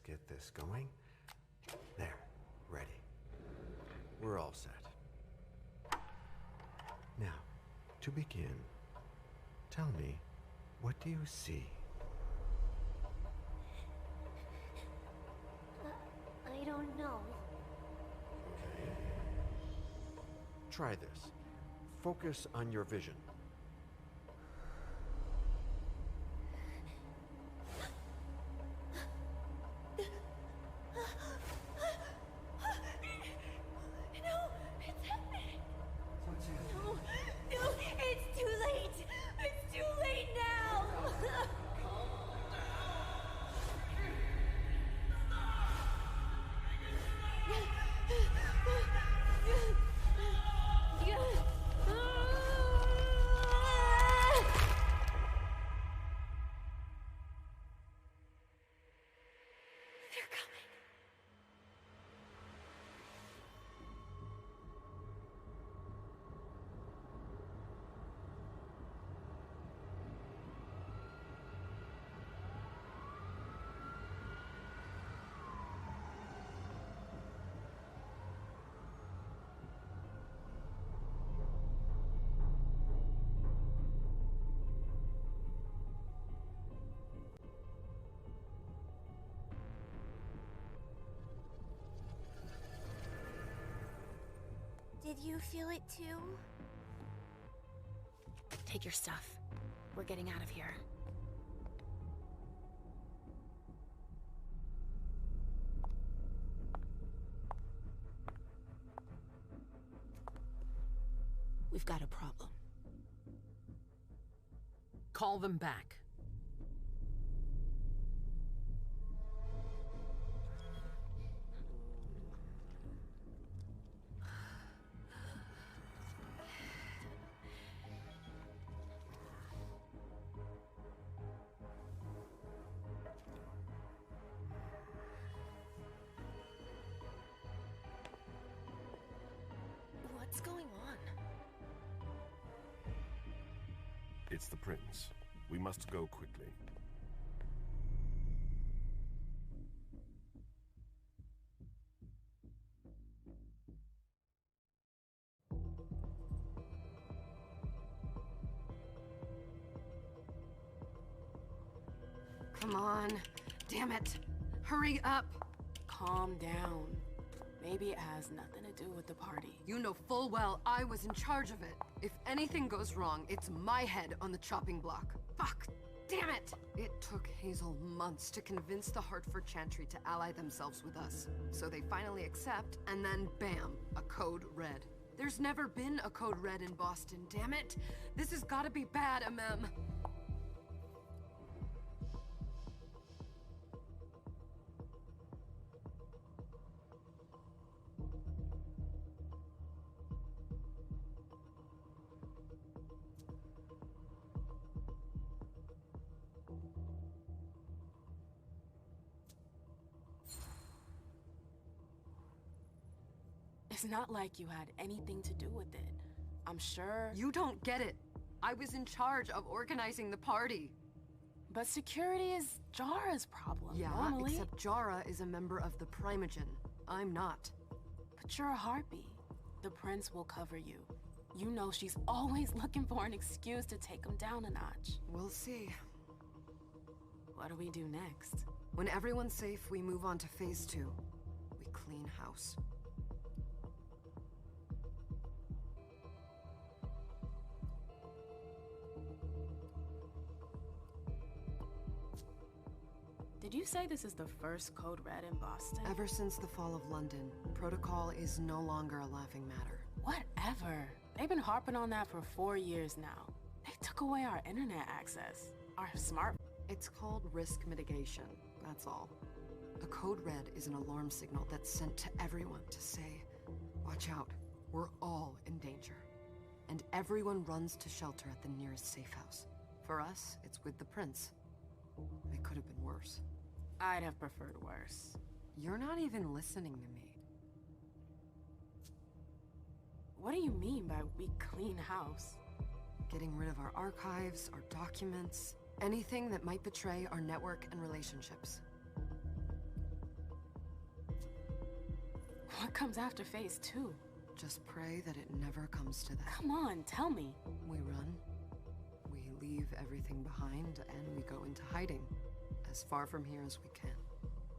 get this going. There, ready. We're all set. Now, to begin, tell me, what do you see? I don't know. Okay. Try this. Focus on your vision. Did you feel it too? Take your stuff. We're getting out of here. We've got a problem. Call them back. What's going on? It's the prince. We must go quickly. Come on. Damn it. Hurry up. Calm down. Maybe it has nothing to do with the party. You know full well I was in charge of it. If anything goes wrong, it's my head on the chopping block. Fuck! Damn it! It took Hazel months to convince the Hartford Chantry to ally themselves with us. So they finally accept, and then bam, a code red. There's never been a code red in Boston, damn it! This has gotta be bad, MM. It's not like you had anything to do with it. I'm sure... You don't get it. I was in charge of organizing the party. But security is Jara's problem, Yeah, normally. except Jara is a member of the Primogen. I'm not. But you're a harpy. The prince will cover you. You know she's always looking for an excuse to take him down a notch. We'll see. What do we do next? When everyone's safe, we move on to phase 2. We clean house. Did you say this is the first code red in Boston? Ever since the fall of London, protocol is no longer a laughing matter. Whatever. They've been harping on that for 4 years now. They took away our internet access. Our smart... It's called risk mitigation, that's all. A code red is an alarm signal that's sent to everyone to say, watch out, we're all in danger. And everyone runs to shelter at the nearest safe house. For us, it's with the prince. It could have been worse. I'd have preferred worse. You're not even listening to me. What do you mean by we clean house? Getting rid of our archives, our documents, anything that might betray our network and relationships. What comes after phase 2? Just pray that it never comes to that. Come on, tell me. We run, we leave everything behind, and we go into hiding, as far from here as we can.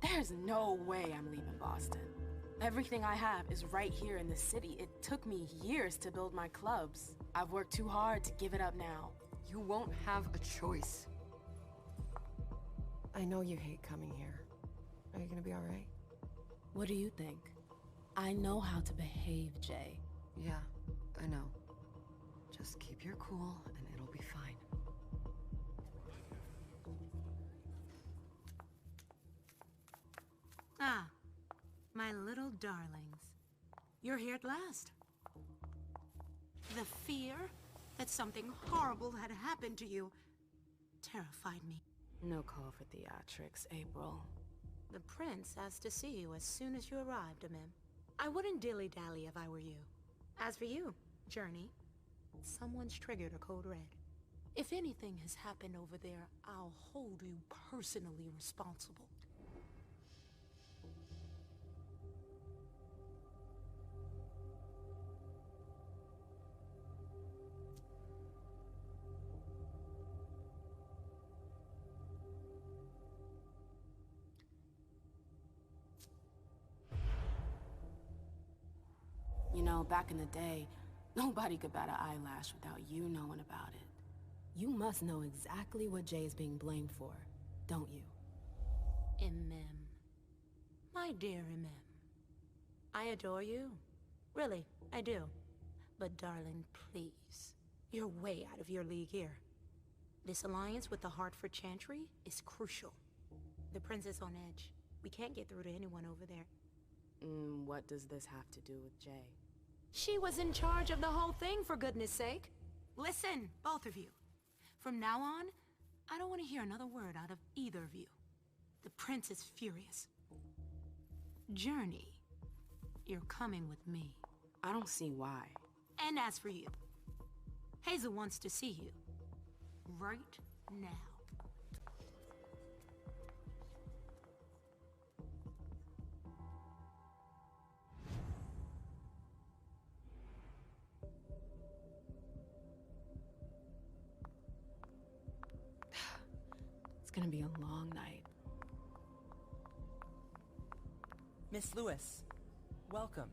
There's no way I'm leaving Boston. Everything I have is right here in the city. It took me years to build my clubs. I've worked too hard to give it up now. You won't have a choice. I know you hate coming here. Are you gonna be alright? What do you think? I know how to behave, Jay. Yeah, I know. Just keep your cool and it'll be fine. Ah, my little darlings. You're here at last. The fear that something horrible had happened to you terrified me. No call for theatrics, April. The prince asked to see you as soon as you arrived, Mem. I wouldn't dilly-dally if I were you. As for you, Journey, someone's triggered a code red. If anything has happened over there, I'll hold you personally responsible. You know, back in the day, nobody could bat an eyelash without you knowing about it. You must know exactly what Jay is being blamed for, don't you? Mem. My dear Mem. I adore you. Really, I do. But darling, please. You're way out of your league here. This alliance with the Hartford Chantry is crucial. The prince is on edge. We can't get through to anyone over there. What does this have to do with Jay? She was in charge of the whole thing, for goodness sake. Listen, both of you. From now on, I don't want to hear another word out of either of you. The prince is furious. Journey, you're coming with me. I don't see why. And as for you, Hazel wants to see you. Right now. It's gonna be a long night. Miss Lewis, welcome.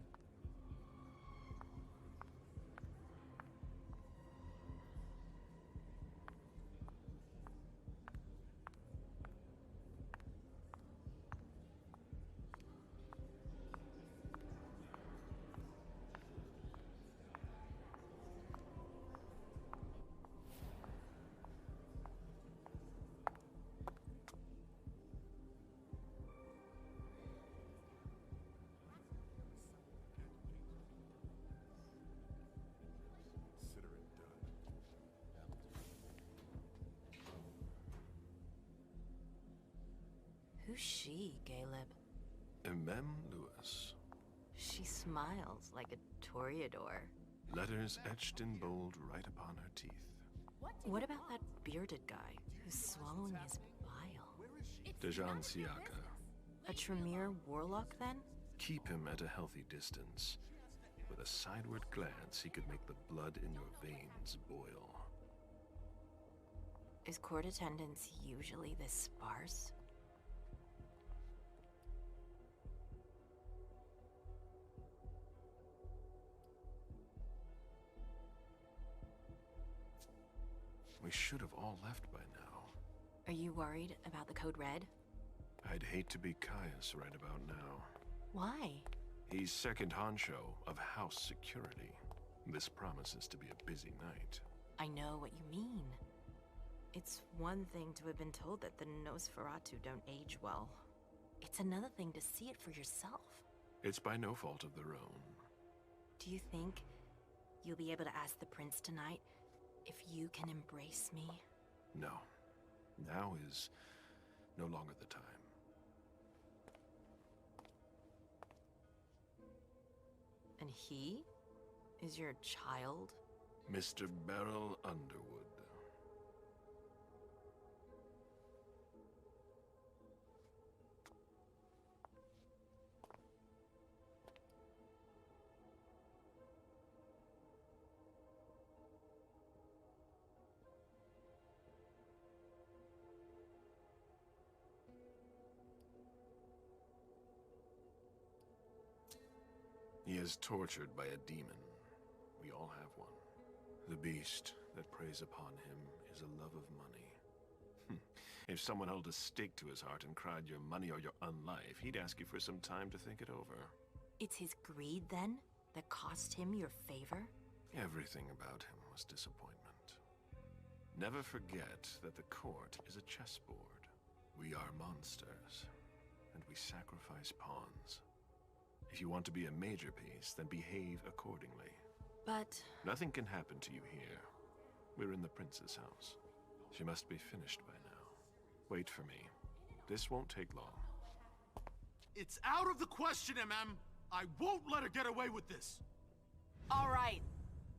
Who's she, Caleb? Mem Lewis. She smiles like a toreador. Letters etched in bold right upon her teeth. What about that bearded guy who's swallowing his bile? Dejan Siaka. A Tremere warlock, then? Keep him at a healthy distance. With a sideward glance, he could make the blood in your veins boil. Is court attendance usually this sparse? We should have all left by now. Are you worried about the code red? I'd hate to be Caius right about now. Why? He's second honcho of house security. This promises to be a busy night. I know what you mean. It's one thing to have been told that the Nosferatu don't age well. It's another thing to see it for yourself. It's by no fault of their own. Do you think you'll be able to ask the prince tonight if you can embrace me? No. Now is no longer the time. And he is your child? Mr. Beryl Underwood. is tortured by a demon. We all have one. The beast that preys upon him is a love of money. If someone held a stake to his heart and cried your money or your unlife, he'd ask you for some time to think it over. It's his greed, then, that cost him your favor? Everything about him was disappointment. Never forget that the court is a chessboard. We are monsters, and we sacrifice pawns. If you want to be a major piece, then behave accordingly. But... Nothing can happen to you here. We're in the prince's house. She must be finished by now. Wait for me. This won't take long. It's out of the question, MM! I won't let her get away with this! Alright.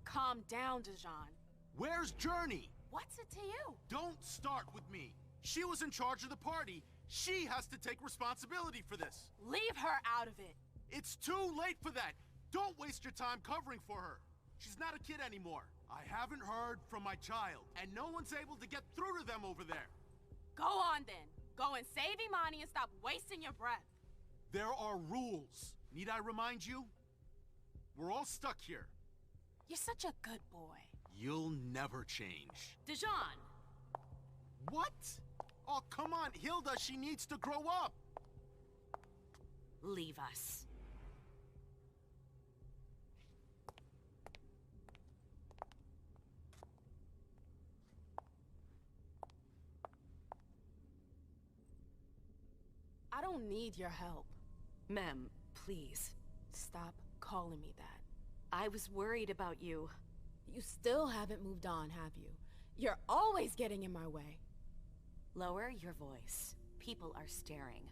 Calm down, Dijon. Where's Journey? What's it to you? Don't start with me. She was in charge of the party. She has to take responsibility for this. Leave her out of it. It's too late for that. Don't waste your time covering for her. She's not a kid anymore. I haven't heard from my child, and no one's able to get through to them over there. Go on then. Go and save Imani and stop wasting your breath. There are rules. Need I remind you? We're all stuck here. You're such a good boy. You'll never change. Dijon! What? Oh, come on, Hilda, she needs to grow up. Leave us. I don't need your help. Mem, please. Stop calling me that. I was worried about you. You still haven't moved on, have you? You're always getting in my way. Lower your voice. People are staring.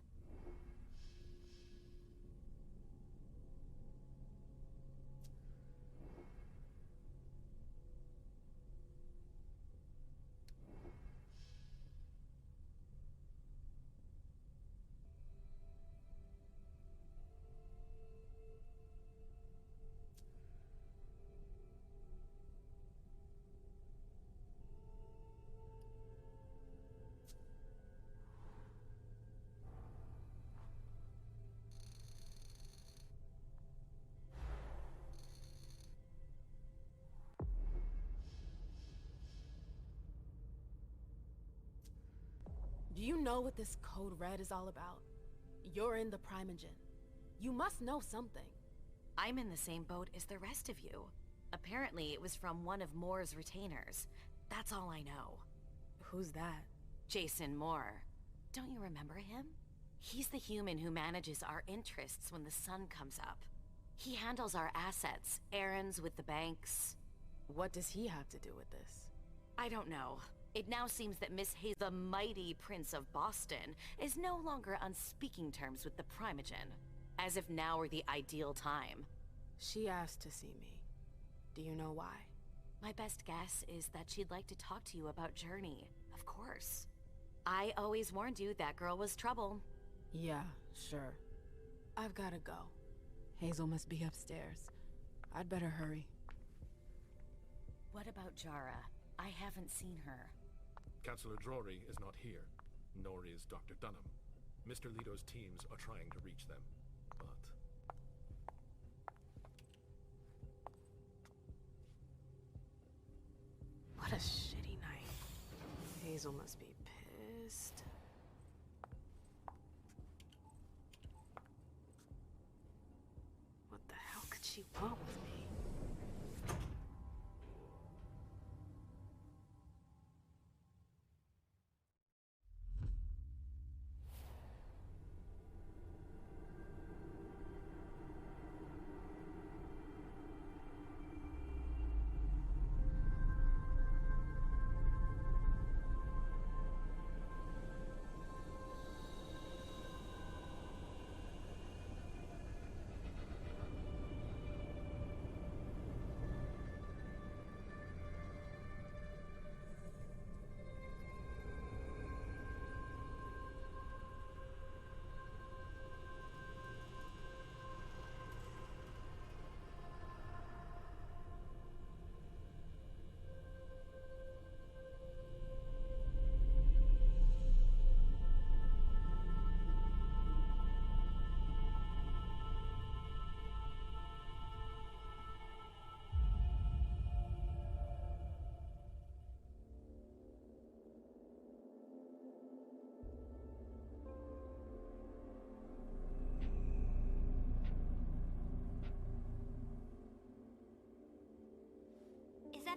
Do you know what this code red is all about? You're in the Primogen. You must know something. I'm in the same boat as the rest of you. Apparently, it was from one of Moore's retainers. That's all I know. Who's that? Jason Moore. Don't you remember him? He's the human who manages our interests when the sun comes up. He handles our assets, errands with the banks. What does he have to do with this? I don't know. It now seems that Miss Hayes, the mighty Prince of Boston, is no longer on speaking terms with the Primogen. As if now were the ideal time. She asked to see me. Do you know why? My best guess is that she'd like to talk to you about Journey, of course. I always warned you that girl was trouble. Yeah, sure. I've gotta go. Hazel must be upstairs. I'd better hurry. What about Jara? I haven't seen her. Councillor Drury is not here, nor is Dr. Dunham. Mr. Leto's teams are trying to reach them, but... What a shitty night. Hazel must be pissed. What the hell could she want with me?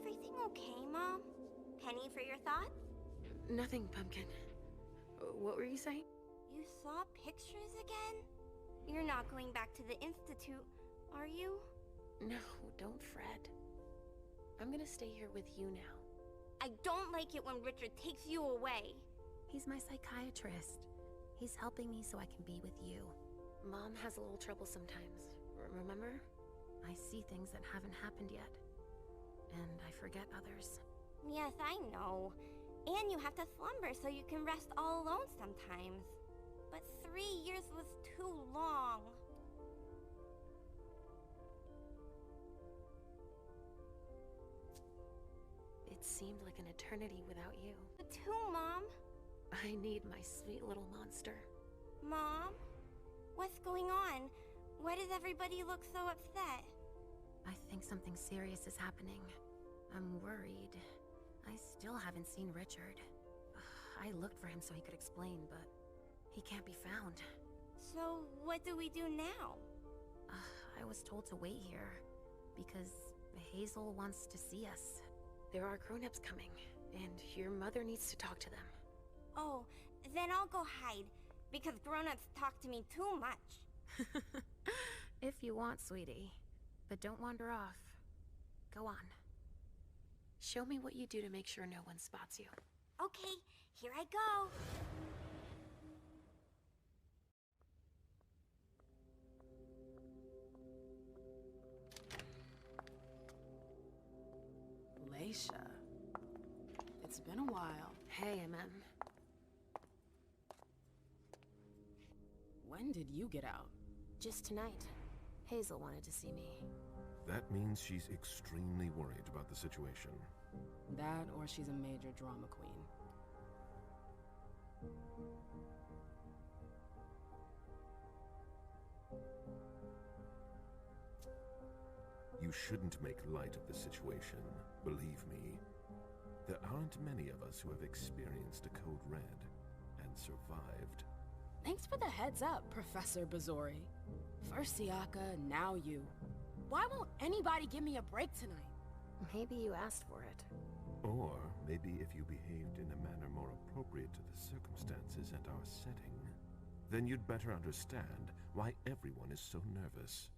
everything okay, Mom? Penny for your thoughts? Nothing, Pumpkin. What were you saying? You saw pictures again? You're not going back to the Institute, are you? No, don't fret. I'm gonna stay here with you now. I don't like it when Richard takes you away. He's my psychiatrist. He's helping me so I can be with you. Mom has a little trouble sometimes, remember? I see things that haven't happened yet. And I forget others. Yes, I know. And you have to slumber so you can rest all alone sometimes. But 3 years was too long. It seemed like an eternity without you. Me too, Mom. I need my sweet little monster. Mom? What's going on? Why does everybody look so upset? I think something serious is happening. I'm worried. I still haven't seen Richard. I looked for him so he could explain, but he can't be found. So, what do we do now? I was told to wait here, because Hazel wants to see us. There are grown-ups coming, and your mother needs to talk to them. Oh, then I'll go hide, because grown-ups talk to me too much. If you want, sweetie. But don't wander off. Go on. Show me what you do to make sure no one spots you. Okay, here I go. Leisha. It's been a while. Hey, MM. When did you get out? Just tonight. Hazel wanted to see me. That means she's extremely worried about the situation. That, or she's a major drama queen. You shouldn't make light of the situation, believe me. There aren't many of us who have experienced a code red and survived. Thanks for the heads up, Professor Bazori. First Siaka, now you. Why won't anybody give me a break tonight? Maybe you asked for it. Or maybe if you behaved in a manner more appropriate to the circumstances and our setting, then you'd better understand why everyone is so nervous.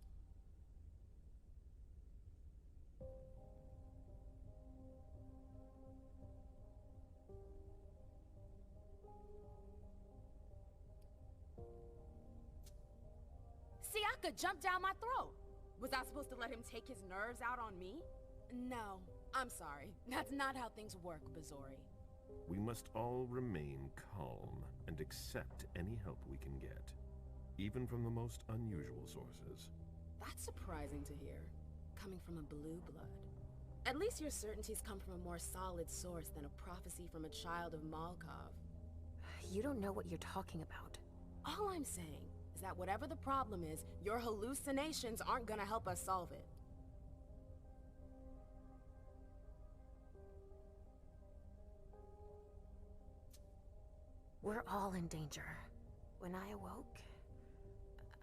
Siaka jumped down my throat. Was I supposed to let him take his nerves out on me? No, I'm sorry. That's not how things work, Bazori. We must all remain calm and accept any help we can get, even from the most unusual sources. That's surprising to hear, coming from a blue blood. At least your certainties come from a more solid source than a prophecy from a child of Malkov. You don't know what you're talking about. All I'm saying is that whatever the problem is, your hallucinations aren't gonna help us solve it. We're all in danger. When I awoke,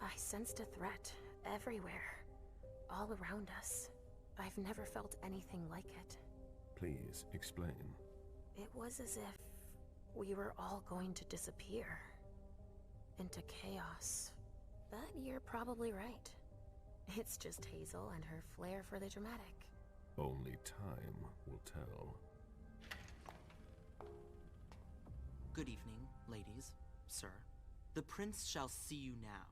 I sensed a threat everywhere, all around us. I've never felt anything like it. Please, explain. It was as if we were all going to disappear. Into chaos. But you're probably right. It's just Hazel and her flair for the dramatic. Only time will tell. Good evening, ladies, sir. The prince shall see you now.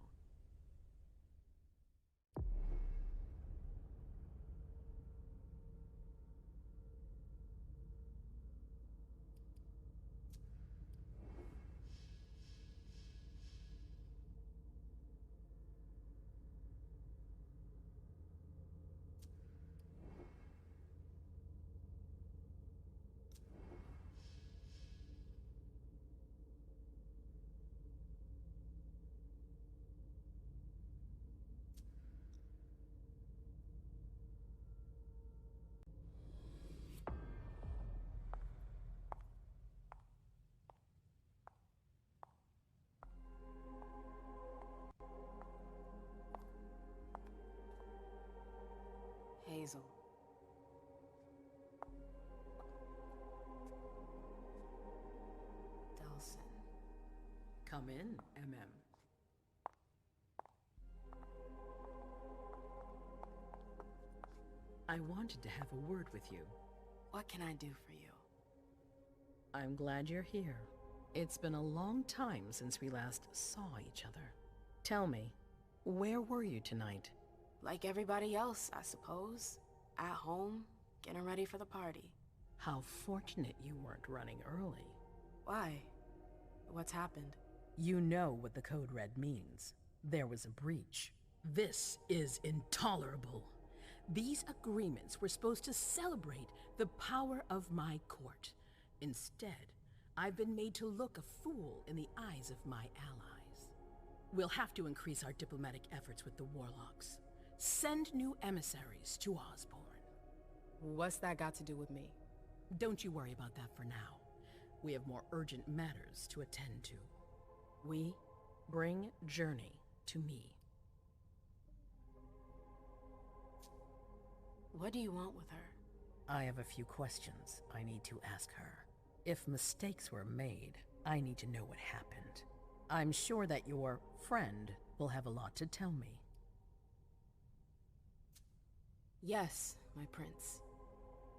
Come in, MM. I wanted to have a word with you. What can I do for you? I'm glad you're here. It's been a long time since we last saw each other. Tell me, where were you tonight? Like everybody else, I suppose. At home, getting ready for the party. How fortunate you weren't running early. Why? What's happened? You know what the Code Red means. There was a breach. This is intolerable. These agreements were supposed to celebrate the power of my court. Instead, I've been made to look a fool in the eyes of my allies. We'll have to increase our diplomatic efforts with the Warlocks. Send new emissaries to Osborne. What's that got to do with me? Don't you worry about that for now. We have more urgent matters to attend to. We bring Journey to me. What do you want with her? I have a few questions I need to ask her. If mistakes were made, I need to know what happened. I'm sure that your friend will have a lot to tell me. Yes, my prince.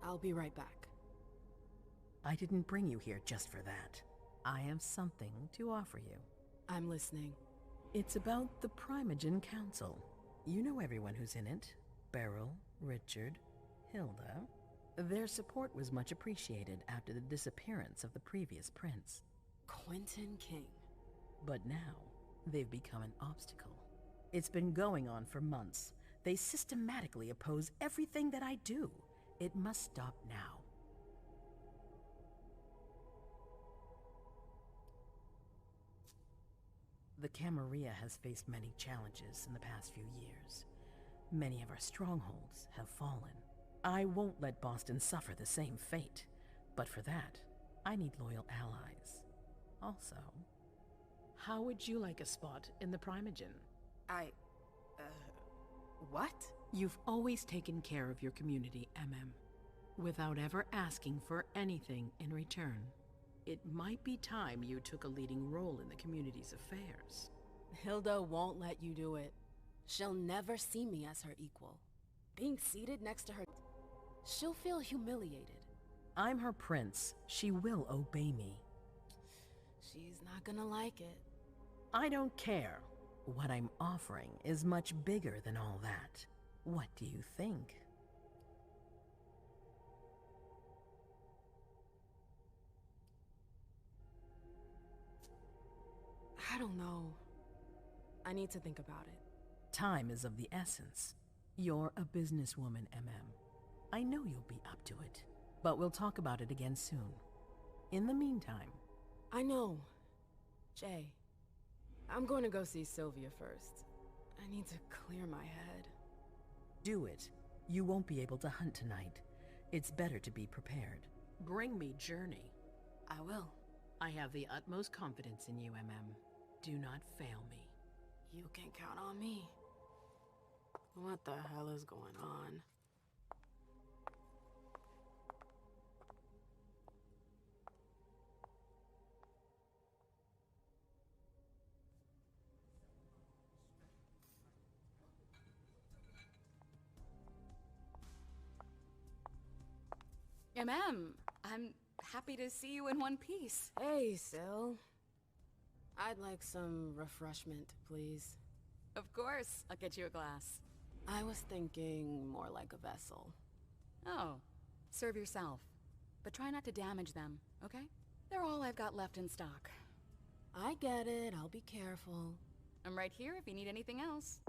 I'll be right back. I didn't bring you here just for that. I have something to offer you. I'm listening. It's about the Primogen Council. You know everyone who's in it. Beryl, Richard, Hilda. Their support was much appreciated after the disappearance of the previous prince. Quentin King. But now, they've become an obstacle. It's been going on for months. They systematically oppose everything that I do. It must stop now. The Camarilla has faced many challenges in the past few years. Many of our strongholds have fallen. I won't let Boston suffer the same fate. But for that, I need loyal allies. Also, how would you like a spot in the Primogen? What? You've always taken care of your community, MM, without ever asking for anything in return. It might be time you took a leading role in the community's affairs. Hilda won't let you do it. She'll never see me as her equal. Being seated next to her, she'll feel humiliated. I'm her prince. She will obey me. She's not gonna like it. I don't care. What I'm offering is much bigger than all that. What do you think? I don't know. I need to think about it. Time is of the essence. You're a businesswoman, MM. I know you'll be up to it, but we'll talk about it again soon. In the meantime... I know. Jay, I'm going to go see Sylvia first. I need to clear my head. Do it. You won't be able to hunt tonight. It's better to be prepared. Bring me Journey. I will. I have the utmost confidence in you, MM. Do not fail me. You can count on me. What the hell is going on? I'm happy to see you in one piece. Hey, Syl. I'd like some refreshment, please. Of course, I'll get you a glass. I was thinking more like a vessel. Oh, serve yourself. But try not to damage them, okay? They're all I've got left in stock. I get it, I'll be careful. I'm right here if you need anything else.